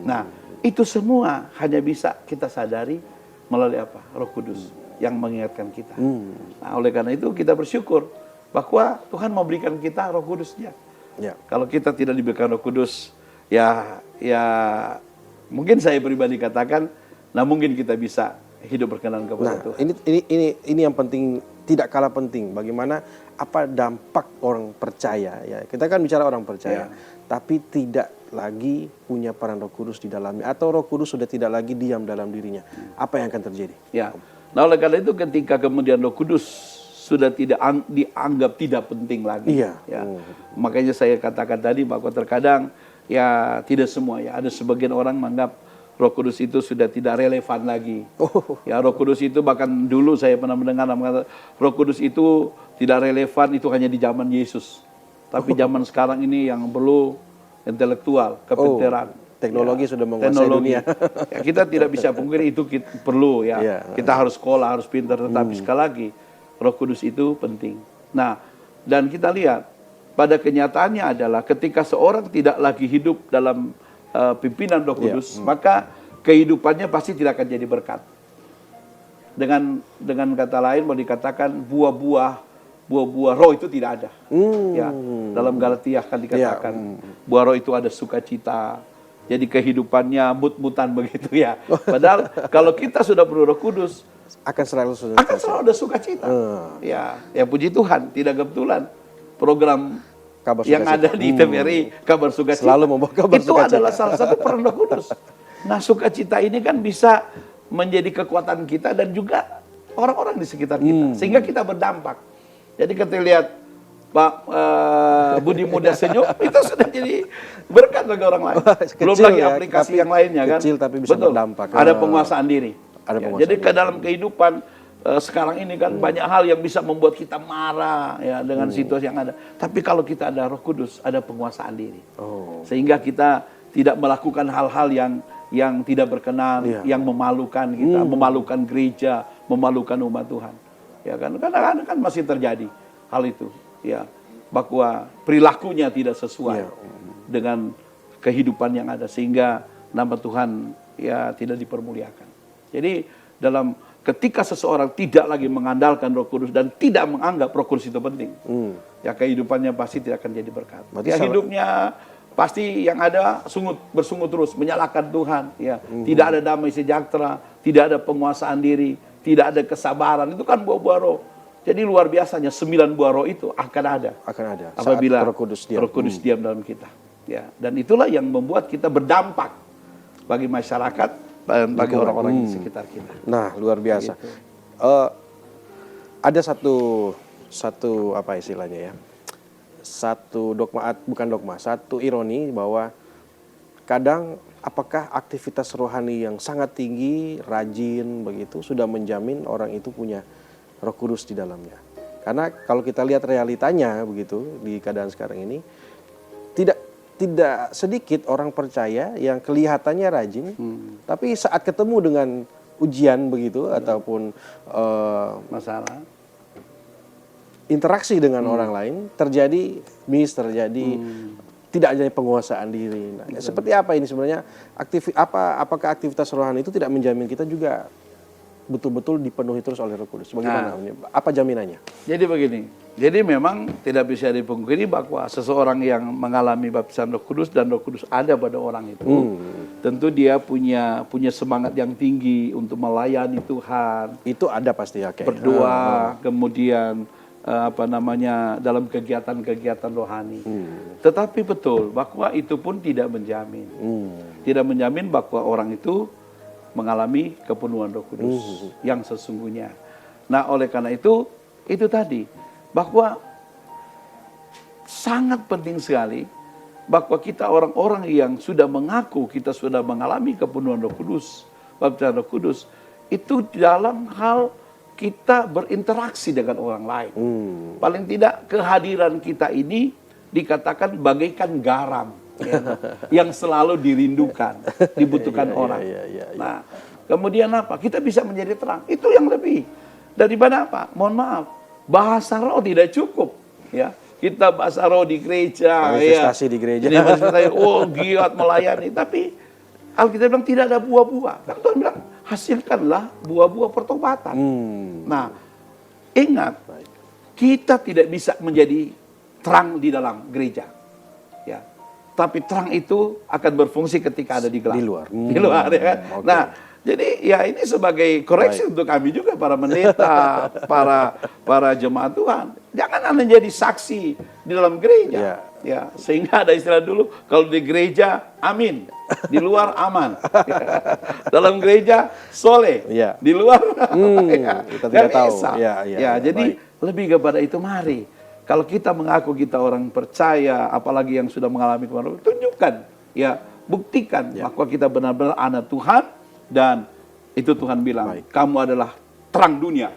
Nah, itu semua hanya bisa kita sadari melalui apa? Roh Kudus yang mengingatkan kita. Nah, oleh karena itu kita bersyukur bahwa Tuhan memberikan kita Roh Kudus-Nya. Kalau kita tidak diberikan Roh Kudus, ya mungkin saya pribadi katakan, nah mungkin kita bisa hidup berkenan kepada Tuhan. Ini yang penting, tidak kalah penting. Bagaimana apa dampak orang percaya? Ya, kita kan bicara orang percaya, tapi tidak lagi punya peran Roh Kudus di dalamnya, atau Roh Kudus sudah tidak lagi diam dalam dirinya. Apa yang akan terjadi? Ya, nah oleh karena itu ketika kemudian Roh Kudus sudah tidak dianggap tidak penting lagi. Ya, makanya saya katakan tadi bahwa terkadang ya tidak semua ya, ada sebagian orang menganggap Roh Kudus itu sudah tidak relevan lagi. Ya, Roh Kudus itu bahkan dulu saya pernah mendengar mengatakan Roh Kudus itu tidak relevan, itu hanya di zaman Yesus. Tapi zaman sekarang ini yang perlu intelektual, kepintaran. Teknologi sudah menguasai dunia. Ya, kita tidak bisa pungkiri itu perlu ya. Kita harus sekolah, harus pintar, tetapi sekali lagi Roh Kudus itu penting. Nah, dan kita lihat pada kenyataannya adalah ketika seorang tidak lagi hidup dalam pimpinan Roh Kudus, maka kehidupannya pasti tidak akan jadi berkat. Dengan kata lain mau dikatakan buah-buah roh itu tidak ada. Ya, dalam Galatia kan dikatakan buah roh itu ada sukacita. Jadi kehidupannya mut-mutan begitu ya. Padahal kalau kita sudah penuh Roh Kudus, akan selalu ada sukacita. Ya puji Tuhan, tidak kebetulan program Kabar yang sukacita. ada di TVRI Kabar Sukacita Selalu membawa kabar itu sukacita. adalah salah satu peran Roh Kudus. Nah, sukacita ini kan bisa menjadi kekuatan kita dan juga orang-orang di sekitar kita, sehingga kita berdampak. Jadi ketika lihat Pak Budi Muda senyum, itu sudah jadi berkat bagi orang lain. Belum lagi aplikasi yang lainnya kan. Kecil tapi bisa berdampak. Ada penguasaan diri. Jadi diri. ke dalam kehidupan sekarang ini kan banyak hal yang bisa membuat kita marah ya dengan situasi yang ada. Tapi kalau kita ada Roh Kudus, ada penguasaan diri. Sehingga kita tidak melakukan hal-hal yang tidak berkenan, yang memalukan kita, memalukan gereja, memalukan umat Tuhan. Ya kan, kadang-kadang kan masih terjadi hal itu. Ya, bahwa perilakunya tidak sesuai dengan kehidupan yang ada, sehingga nama Tuhan ya tidak dipermuliakan. Jadi ketika seseorang tidak lagi mengandalkan Roh Kudus dan tidak menganggap Roh Kudus itu penting, ya kehidupannya pasti tidak akan jadi berkat. Ya hidupnya pasti yang ada bersungut terus, menyalahkan Tuhan. Ya, tidak ada damai sejahtera, tidak ada penguasaan diri, tidak ada kesabaran. Itu kan buah-buah roh. Jadi luar biasanya 9 buah roh itu akan ada. Apabila Roh Kudus diam dalam kita. Ya, dan itulah yang membuat kita berdampak bagi masyarakat dan bagi orang-orang di sekitar kita. Nah, luar biasa. Ada satu apa istilahnya ya? satu satu ironi bahwa kadang apakah aktivitas rohani yang sangat tinggi, rajin begitu sudah menjamin orang itu punya Roh Kudus di dalamnya. Karena kalau kita lihat realitanya begitu di keadaan sekarang ini, tidak sedikit orang percaya yang kelihatannya rajin, tapi saat ketemu dengan ujian begitu ataupun Masalah. interaksi dengan orang lain terjadi tidak adanya penguasaan diri. Nah, seperti apa ini sebenarnya apakah aktivitas rohani itu tidak menjamin kita juga betul-betul dipenuhi terus oleh Roh Kudus? Bagaimana? Apa jaminannya? Jadi begini, jadi memang tidak bisa dipungkiri bahwa seseorang yang mengalami baptisan Roh Kudus dan Roh Kudus ada pada orang itu, tentu dia punya semangat yang tinggi untuk melayani Tuhan. Itu ada pasti ya, berdoa, kemudian dalam kegiatan-kegiatan rohani. Tetapi betul bahwa itu pun tidak menjamin, tidak menjamin bahwa orang itu mengalami kepenuhan Roh Kudus yang sesungguhnya. Nah, oleh karena itu tadi bahwa sangat penting sekali bahwa kita orang-orang yang sudah mengaku kita sudah mengalami kepenuhan Roh Kudus, baptisan Roh Kudus, itu dalam hal kita berinteraksi dengan orang lain. Paling tidak kehadiran kita ini dikatakan bagaikan garam yang selalu dirindukan, dibutuhkan orang. Nah, kemudian apa? Kita bisa menjadi terang. Itu yang lebih daripada apa? Mohon maaf, bahasa roh tidak cukup. Ya, kita bahasa roh di gereja, manifestasi di gereja. Giat melayani. Tapi Alkitab bilang tidak ada buah-buah. Kan Tuhan bilang hasilkanlah buah-buah pertobatan. Nah, ingat, kita tidak bisa menjadi terang di dalam gereja. Ya. Tapi terang itu akan berfungsi ketika ada di gelap. Di luar. Di luar, ya kan? Okay. Nah, jadi ya ini sebagai koreksi untuk kami juga, para pendeta, para jemaat Tuhan. Jangan Anda jadi saksi di dalam gereja. Ya, sehingga ada istilah dulu, kalau di gereja amin, di luar aman. Dalam gereja soleh, di luar kita tidak tahu. Jadi lebih kepada itu, mari. Kalau kita mengaku kita orang percaya, apalagi yang sudah mengalami kemarin, tunjukkan, ya, buktikan bahwa kita benar-benar anak Tuhan, dan itu Tuhan bilang, kamu adalah terang dunia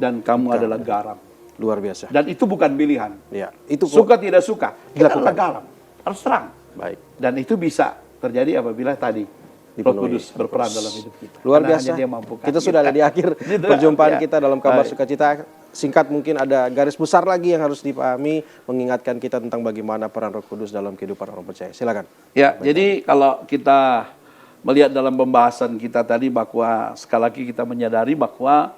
dan kamu adalah garam. Luar biasa. Dan itu bukan pilihan. Ya, itu suka tidak suka, kita adalah garam, harus terang. Baik. Dan itu bisa terjadi apabila tadi Roh Kudus berperan dalam hidup kita. Luar biasa. Kita sudah ada di akhir perjumpaan kita dalam Kabar Sukacita. Singkat mungkin ada garis besar lagi yang harus dipahami, mengingatkan kita tentang bagaimana peran Roh Kudus dalam kehidupan orang percaya. Silakan. Ya, jadi kalau kita melihat dalam pembahasan kita tadi bahwa sekali lagi kita menyadari bahwa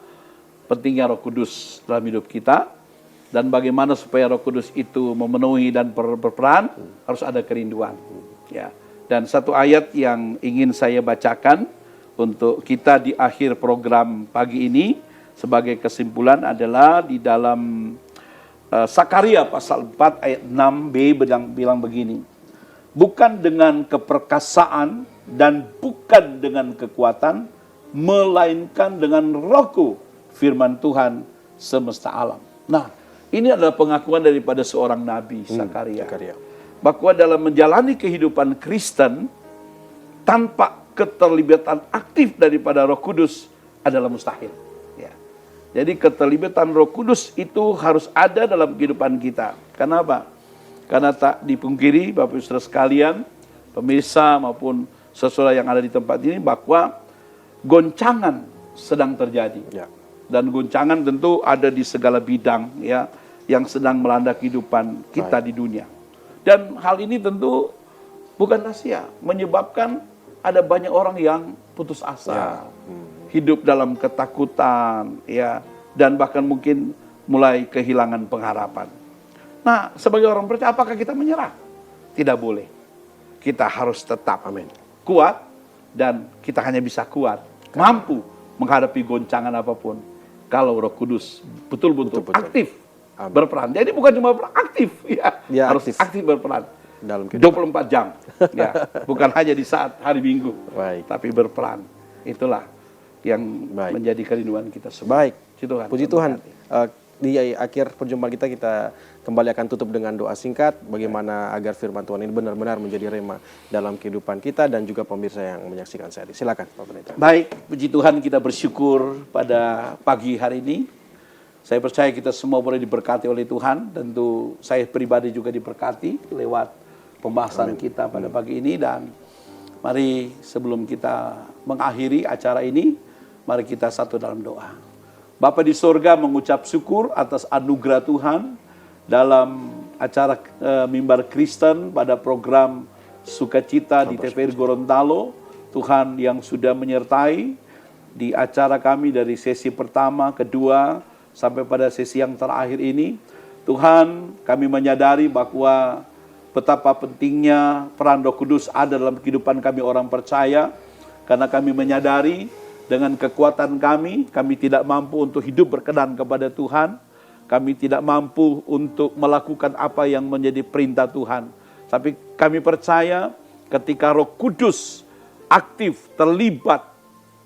pentingnya Roh Kudus dalam hidup kita, dan bagaimana supaya Roh Kudus itu memenuhi dan berperan, harus ada kerinduan. Ya. Dan satu ayat yang ingin saya bacakan untuk kita di akhir program pagi ini sebagai kesimpulan adalah di dalam Sakaria pasal 4 ayat 6b bilang begini. Bukan dengan keperkasaan dan bukan dengan kekuatan, melainkan dengan Rohku, firman Tuhan semesta alam. Nah, ini adalah pengakuan daripada seorang nabi, Sakaria. Bahwa dalam menjalani kehidupan Kristen tanpa keterlibatan aktif daripada Roh Kudus adalah mustahil. Ya. Jadi keterlibatan Roh Kudus itu harus ada dalam kehidupan kita. Kenapa? Karena tak dipungkiri Bapak Ibu Saudara sekalian, pemirsa maupun saudara yang ada di tempat ini, bahwa goncangan sedang terjadi. Dan goncangan tentu ada di segala bidang, ya, yang sedang melanda kehidupan kita di dunia. Dan hal ini tentu bukan rahasia, menyebabkan ada banyak orang yang putus asa, hidup dalam ketakutan, ya, dan bahkan mungkin mulai kehilangan pengharapan. Nah, sebagai orang percaya, apakah kita menyerah? Tidak boleh. Kita harus tetap kuat, dan kita hanya bisa kuat, mampu menghadapi goncangan apapun, kalau Roh Kudus betul-betul aktif berperan. Jadi bukan cuma aktif, harus aktif berperan dalam 24 jam, ya, bukan hanya di saat hari Minggu, tapi berperan. Itulah yang menjadi kerinduan kita semua. Baik, puji Tuhan. di akhir perjumpaan kita kembali akan tutup dengan doa singkat bagaimana agar firman Tuhan ini benar-benar menjadi rema dalam kehidupan kita dan juga pemirsa yang menyaksikan saya. Silakan Pak Pendeta. Baik, puji Tuhan, kita bersyukur pada pagi hari ini. Saya percaya kita semua boleh diberkati oleh Tuhan. Tentu saya pribadi juga diberkati lewat pembahasan kita pada pagi ini. Dan mari sebelum kita mengakhiri acara ini, mari kita satu dalam doa. Bapa di sorga, mengucap syukur atas anugerah Tuhan dalam acara Mimbar Kristen pada program Sukacita di TVRI Gorontalo. Tuhan yang sudah menyertai di acara kami dari sesi pertama, kedua, sampai pada sesi yang terakhir ini. Tuhan, kami menyadari bahwa betapa pentingnya peran Roh Kudus ada dalam kehidupan kami orang percaya. Karena kami menyadari dengan kekuatan kami tidak mampu untuk hidup berkenan kepada Tuhan. Kami tidak mampu untuk melakukan apa yang menjadi perintah Tuhan. Tapi kami percaya ketika Roh Kudus aktif, terlibat,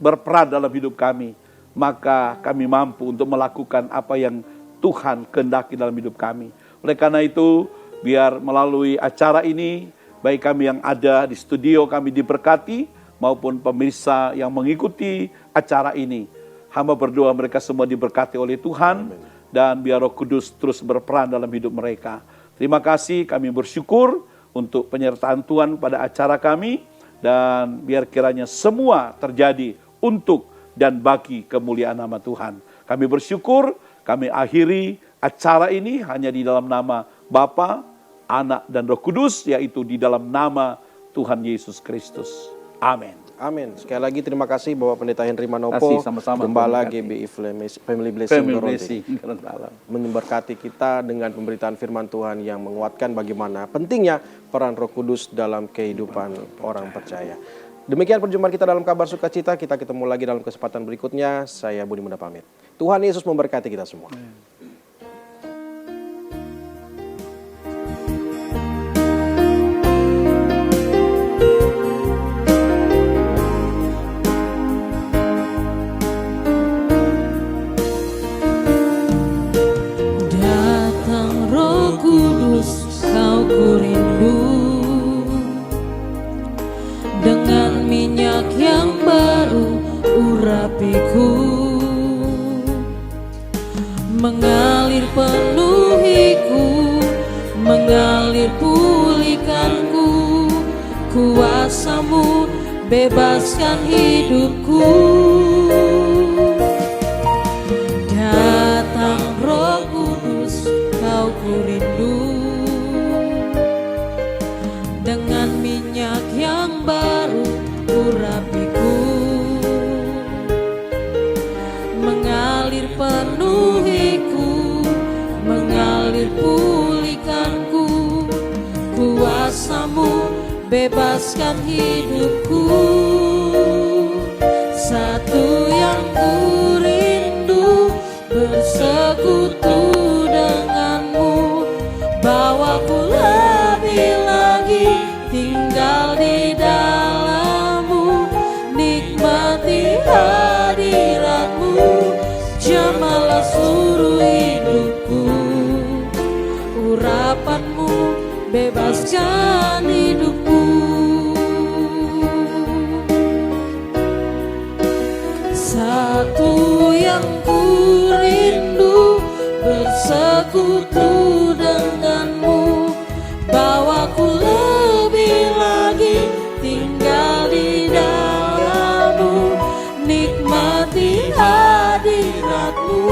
berperan dalam hidup kami, maka kami mampu untuk melakukan apa yang Tuhan kehendaki dalam hidup kami. Oleh karena itu, biar melalui acara ini, baik kami yang ada di studio kami diberkati, maupun pemirsa yang mengikuti acara ini. Hamba berdoa mereka semua diberkati oleh Tuhan, dan biar Roh Kudus terus berperan dalam hidup mereka. Terima kasih, kami bersyukur untuk penyertaan Tuhan pada acara kami, dan biar kiranya semua terjadi untuk dan bagi kemuliaan nama Tuhan. Kami bersyukur, kami akhiri acara ini hanya di dalam nama Bapa, Anak, dan Roh Kudus, yaitu di dalam nama Tuhan Yesus Kristus. Amin. Amin. Sekali lagi terima kasih Bapak Pendeta Henry Manopo, Gembala GBI Family Blessing Gorontalo, memberkati kita dengan pemberitaan firman Tuhan yang menguatkan bagaimana pentingnya peran Roh Kudus dalam kehidupan orang percaya. Demikian perjumpaan kita dalam Kabar Sukacita. Kita ketemu lagi dalam kesempatan berikutnya. Saya Budi Muda pamit. Tuhan Yesus memberkati kita semua. Datang Roh Kudus, kau kurindu, dengan minyak yang baru urapiku, mengalir penuhiku, mengalir pulihkanku, kuasa-Mu bebaskan hidupku. Datang Roh Kudus, kau kurindu, dengan minyak yang baru urapiku, mengalir penuhiku, mengalir pulihkanku, kuasa-Mu bebaskan hidupku. Satu yang kurindu, bersekutu denganmu, bawaku lebih lagi tinggal di dalam-Mu, nikmati hadirat-Mu, jamalah seluruh hidupku. Urapan-Mu bebaskan hidupku. Satu yang kurindu, bersekutu denganmu, bawaku lebih lagi tinggal di dalam-Mu, nikmati hadirat-Mu,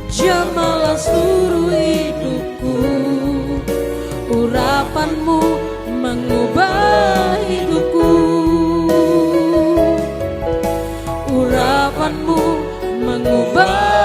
jamalah seluruh hidupku. Urapan-Mu mengubah hidupku, urapan-Mu mengubah